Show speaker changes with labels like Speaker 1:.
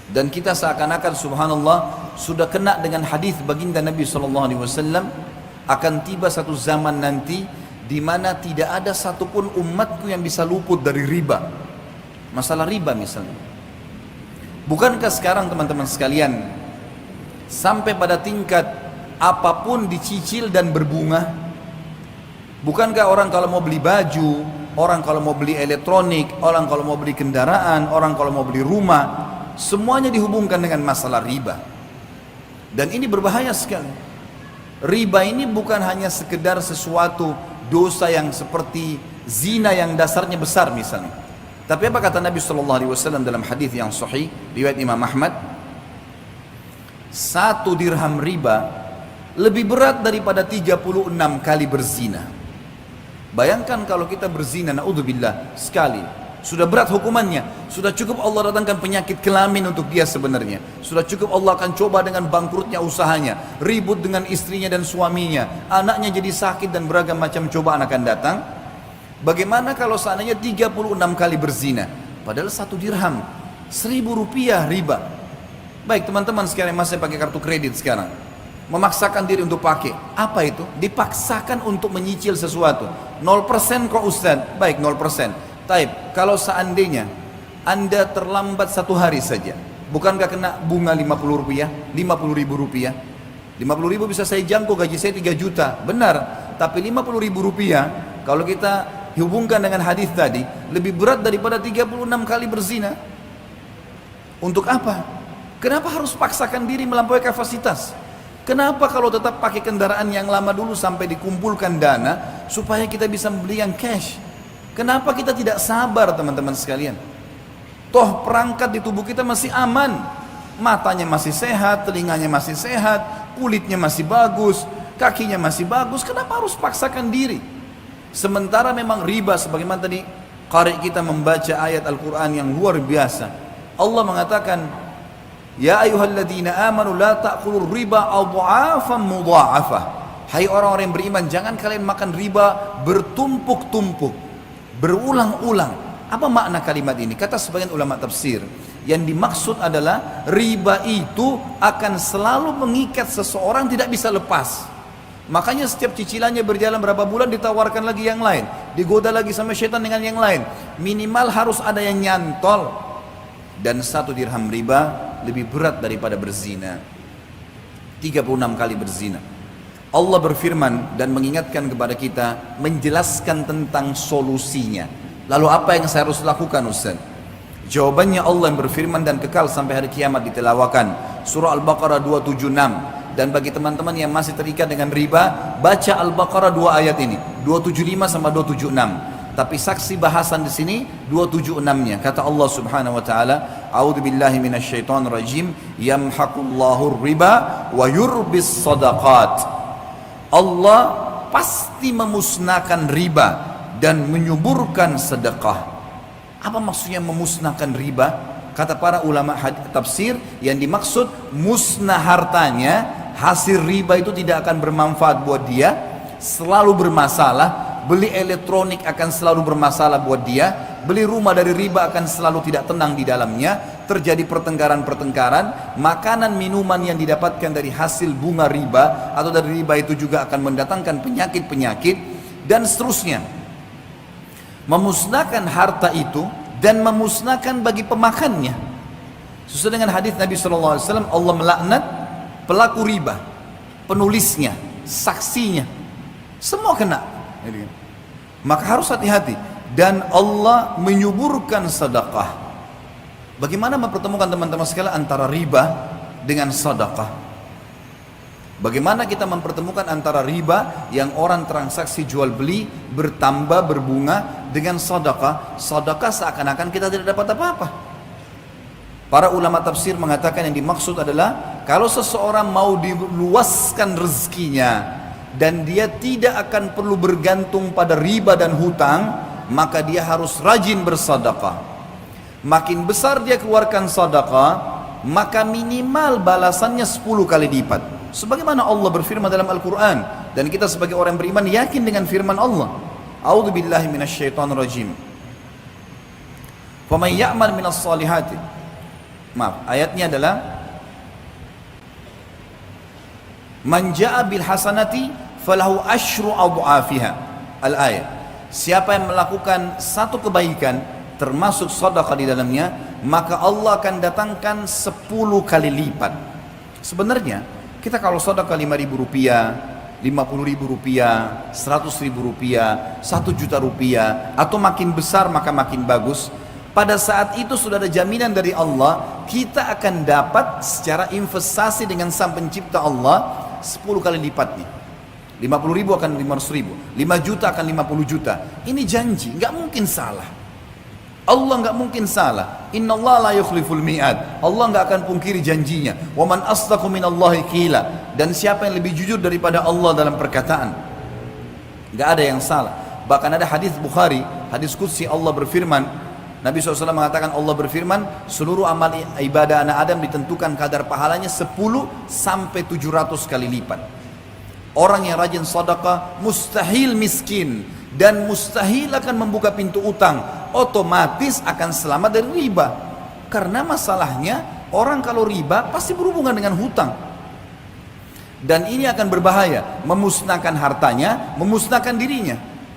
Speaker 1: Dan kita seakan-akan subhanallah sudah kena dengan hadis baginda Nabi SAW, akan tiba satu zaman nanti di mana tidak ada satupun umatku yang bisa luput dari riba. Masalah riba misalnya. Bukankah sekarang teman-teman sekalian sampai pada tingkat apapun dicicil dan berbunga? Bukankah orang kalau mau beli baju, orang kalau mau beli elektronik, orang kalau mau beli kendaraan, orang kalau mau beli rumah, semuanya dihubungkan dengan masalah riba. Dan ini berbahaya sekali. Riba ini bukan hanya sekedar sesuatu dosa yang seperti zina yang dasarnya besar misalnya. Tapi apa kata Nabi SAW dalam hadis yang sahih riwayat Imam Ahmad? 1 dirham riba lebih berat daripada 36 kali berzina. Bayangkan kalau kita berzina, naudzubillah, sekali, sudah berat hukumannya. Sudah cukup Allah datangkan penyakit kelamin untuk dia sebenarnya. Sudah cukup Allah akan coba dengan bangkrutnya usahanya, ribut dengan istrinya dan suaminya, anaknya jadi sakit dan beragam macam cobaan akan datang. Bagaimana kalau seandainya 36 kali berzina? Padahal 1 dirham, 1.000 rupiah riba. Baik teman-teman sekalian, masih pakai kartu kredit sekarang, memaksakan diri untuk pakai. Apa itu? Dipaksakan untuk menyicil sesuatu. 0% kok Ustaz? Baik 0%. Taib, kalau seandainya Anda terlambat 1 hari saja, bukankah kena bunga 50 rupiah, 50 ribu rupiah? 50 ribu bisa saya jangkau, gaji saya 3 juta, benar. Tapi 50 ribu rupiah, kalau kita hubungkan dengan hadis tadi, lebih berat daripada 36 kali berzina. Untuk apa? Kenapa harus paksakan diri melampaui kapasitas? Kenapa kalau tetap pakai kendaraan yang lama dulu sampai dikumpulkan dana, supaya kita bisa membeli yang cash? Kenapa kita tidak sabar teman-teman sekalian? Toh perangkat di tubuh kita masih aman, matanya masih sehat, telinganya masih sehat, kulitnya masih bagus, kakinya masih bagus. Kenapa harus paksakan diri? Sementara memang riba, sebagaimana tadi qari kita membaca ayat Al-Quran yang luar biasa. Allah mengatakan, ya ayyuhalladzina amanu la ta'kulur riba adha'afan mudha'afah. Hai orang-orang yang beriman, jangan kalian makan riba bertumpuk-tumpuk, berulang-ulang. Apa makna kalimat ini? Kata sebagian ulama tafsir, yang dimaksud adalah riba itu akan selalu mengikat seseorang, tidak bisa lepas. Makanya setiap cicilannya berjalan berapa bulan ditawarkan lagi yang lain, digoda lagi sama syaitan dengan yang lain. Minimal harus ada yang nyantol. Dan 1 dirham riba lebih berat daripada berzina. 36 kali berzina. Allah berfirman dan mengingatkan kepada kita, menjelaskan tentang solusinya. Lalu apa yang saya harus lakukan Ustaz? Jawabannya Allah yang berfirman dan kekal sampai hari kiamat ditelawakan. Surah Al-Baqarah 276. Dan bagi teman-teman yang masih terikat dengan riba, baca Al-Baqarah 2 ayat ini, 275 sama 276. Tapi saksi bahasan di sini 276-nya. Kata Allah Subhanahu wa taala, "A'udzubillahi minasyaitonir rajim, yamhaqullahu riba wa yurbis shadaqat." Allah pasti memusnahkan riba dan menyuburkan sedekah. Apa maksudnya memusnahkan riba? Kata para ulama tafsir, yang dimaksud musnah hartanya, hasil riba itu tidak akan bermanfaat buat dia, selalu bermasalah. Beli elektronik akan selalu bermasalah buat dia, beli rumah dari riba akan selalu tidak tenang di dalamnya, terjadi pertengkaran-pertengkaran, makanan minuman yang didapatkan dari hasil bunga riba atau dari riba itu juga akan mendatangkan penyakit-penyakit dan seterusnya. Memusnahkan harta itu dan memusnahkan bagi pemakannya. Sesuai dengan hadis Nabi SAW, Allah melaknat pelaku riba, penulisnya, saksinya, semua kena. Maka harus hati-hati. Dan Allah menyuburkan sedekah. Bagaimana mempertemukan teman-teman sekalian antara riba dengan sedekah? Bagaimana kita mempertemukan antara riba yang orang transaksi jual beli bertambah berbunga dengan sedekah? Sedekah seakan-akan kita tidak dapat apa-apa. Para ulama tafsir mengatakan yang dimaksud adalah kalau seseorang mau diluaskan rezekinya dan dia tidak akan perlu bergantung pada riba dan hutang, maka dia harus rajin bersedekah. Makin besar dia keluarkan sedekah, maka minimal balasannya 10 kali lipat. Sebagaimana Allah berfirman dalam Al-Quran, dan kita sebagai orang beriman yakin dengan firman Allah. A'udzubillahi minasyaitonir rajim. Faman ya'mal minas salihati Maaf, ayatnya adalah man jaa bil hasanati falahu asyru adhafiha. Al-ayat. Siapa yang melakukan satu kebaikan termasuk sedekah di dalamnya, maka Allah akan datangkan 10 kali lipat. Sebenarnya kita kalau sedekah 5.000 rupiah, 50.000 rupiah, 100.000 rupiah, 1 juta rupiah, atau makin besar maka makin bagus. Pada saat itu sudah ada jaminan dari Allah, kita akan dapat secara investasi dengan Sang Pencipta Allah 10 kali lipatnya. 50.000 akan 500.000, 5 juta akan 50 juta. Ini janji, nggak mungkin salah. Allah nggak mungkin salah. Inna Allah la yukhliful mi'ad. Allah nggak akan pungkiri janjinya. Wa man asdaqu minallahi qila. Dan siapa yang lebih jujur daripada Allah dalam perkataan? Nggak ada yang salah. Bahkan ada hadis Bukhari, hadis qudsi, Allah berfirman, Nabi SAW mengatakan, Allah berfirman, seluruh amal ibadah anak Adam ditentukan kadar pahalanya 10 sampai 700 kali lipat. Orang yang rajin sedekah mustahil miskin dan mustahil akan membuka pintu utang, otomatis akan selamat dari riba. Karena masalahnya orang kalau riba pasti berhubungan dengan hutang. Dan ini akan berbahaya, memusnahkan hartanya, memusnahkan dirinya.